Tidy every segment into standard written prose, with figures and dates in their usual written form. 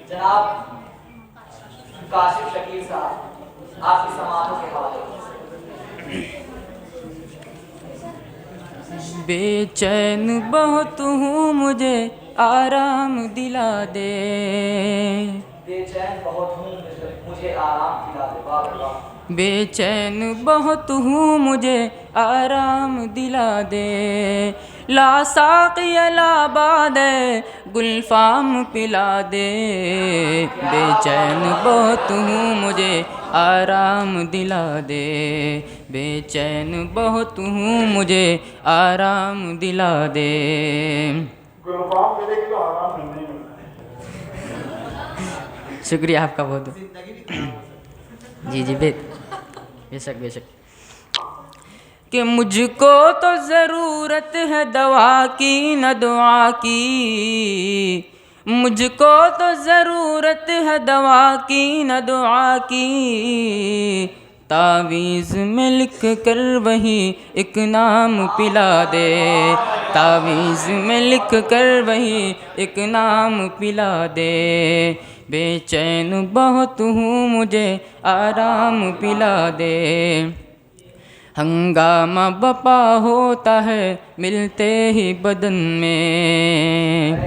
जनाब काशिफ शकील साहब आपकी समातों के हवाले। बेचैन बहुत हूँ मुझे आराम दिला दे, बेचैन बहुत हूँ मुझे आराम दिला दे। वाह वाह। बेचैन बहुत हूँ मुझे आराम दिला दे, ला साक़िया ला बादे गुलफाम पिला दे, बेचैन बहुत हूँ मुझे आराम दिला दे, बेचैन बहुत हूँ मुझे आराम दिला दे। गुलफाम मिलेगी तो आराम नहीं मिलता। शुक्रिया आपका बहुत। जी जी बेशक बेशक। कि मुझको तो ज़रूरत है दवा की न दुआ की, मुझको तो ज़रूरत है दवा की न दुआ की, तावीज़ में लिख कर वही एक नाम पिला दे, तावीज़ में लिख कर वही एक नाम पिला दे, बेचैन बहुत हूँ मुझे आराम पिला दे। हंगामा बपा होता है मिलते ही बदन में।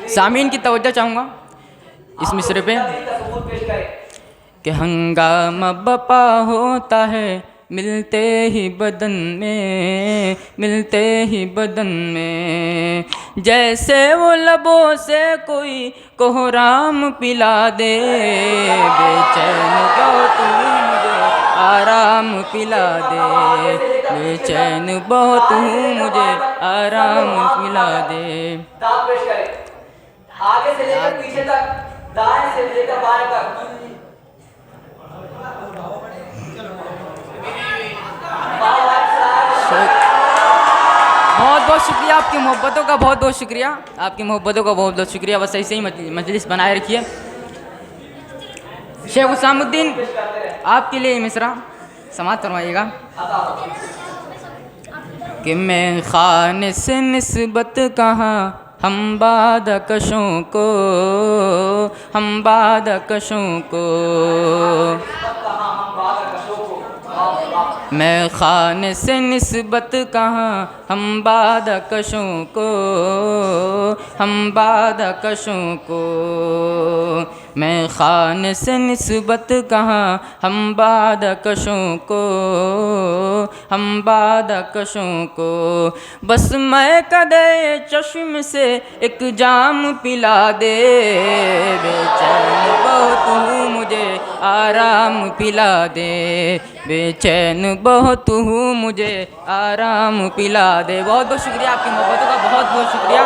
सामीन की तवज्जो चाहूँगा इस मिसरे पे कि हंगामा बपा होता है मिलते ही बदन में, मिलते ही बदन में, जैसे वो लबों से कोई कोहराम पिला दे, बेचैन बहुत हूँ मुझे आराम पिला दे, बेचैन बहुत हूँ मुझे आराम पिला दे। आगे से लेकर पीछे तक, दाएं से लेकर बाएं तक। बहुत बहुत शुक्रिया आपकी मोहब्बतों का, बहुत बहुत शुक्रिया आपकी मोहब्बतों का, बहुत बहुत शुक्रिया। बस ऐसे ही मजलिस बनाए रखिए। शेख हुसामुद्दीन आपके लिए मिसरा समात फरमाइएगा। कि मैं खाने से निस्बत कहाँ हम बादकशों को, हम बादकशों को, मैं खाने से निस्बत कहाँ हम बादकशों को, हम बादकशों को, मैं खाने से निस्बत कहाँ हम बादकशों को, हम बादकशों को, बस मैं कदे चश्म से एक जाम पिला दे, बेचैन बहुत हूँ मुझे आराम पिला दे, बेचैन बहुत हूँ मुझे आराम पिला दे। बहुत बहुत शुक्रिया आपकी मोहब्बतों का, बहुत बहुत शुक्रिया।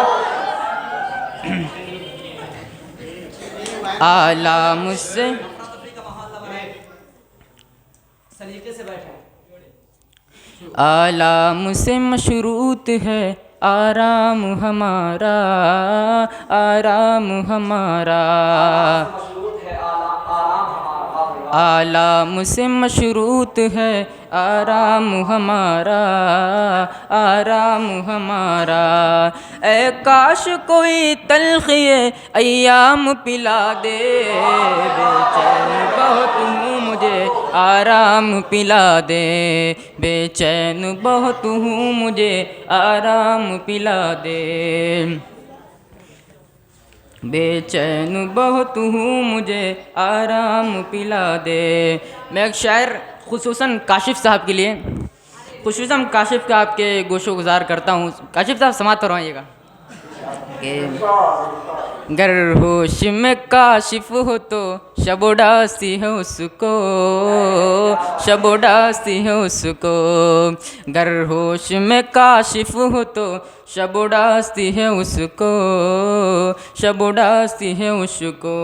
आला मुझसे आला मुझसे मशरूत है आराम हमारा, आराम हमारा, आला मुझसे मशरूत है आराम हमारा, आराम हमारा, ए काश कोई तलखिए अय्याम पिला दे, बेचैन बहुत हूँ मुझे आराम पिला दे, बेचैन बहुत हूँ मुझे आराम पिला दे, बेचैन बहुत हूँ मुझे आराम पिला दे। मैं एक शायर खुसूसन काशिफ साहब के लिए, खुसूसन काशिफ का आपके गोशो गुजार करता हूँ। काशिफ साहब समात फरमाइएगा। गर होश में काशिफ हो तो शबोडासी है उसको, शबोडासी है उसको, गर होश में काशिफ हो तो शबोडासी है उसको, शबोडासी है उसको,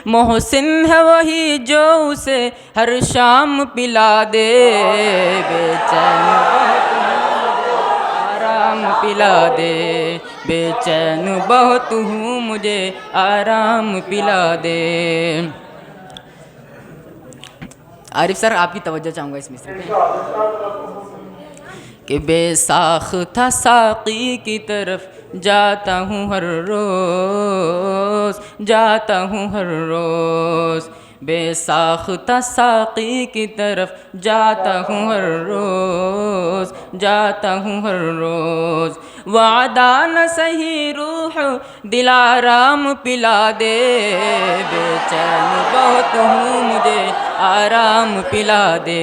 मोहसिन है वही जो उसे हर शाम पिला दे, बेचैन आराम पिला दे, बेचैन बहुत हूँ मुझे आराम पिला दे। आरिफ सर आपकी तवज्जो चाहूँगा इस मिसरे पे। कि बेसाख था साक़ी की तरफ जाता हूँ हर रोज़, जाता हूँ हर रोज़, बेसाख्ता साक़ी की तरफ जाता हूँ हर रोज़, जाता हूँ हर रोज़। वादा न सही रूह दिल आराम पिला दे, बेचैन बहुत हूँ मुझे आराम पिला दे,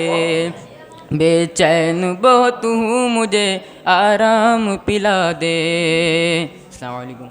बेचैन बहुत हूँ मुझे आराम पिला दे। अस्सलाम वालेकुम।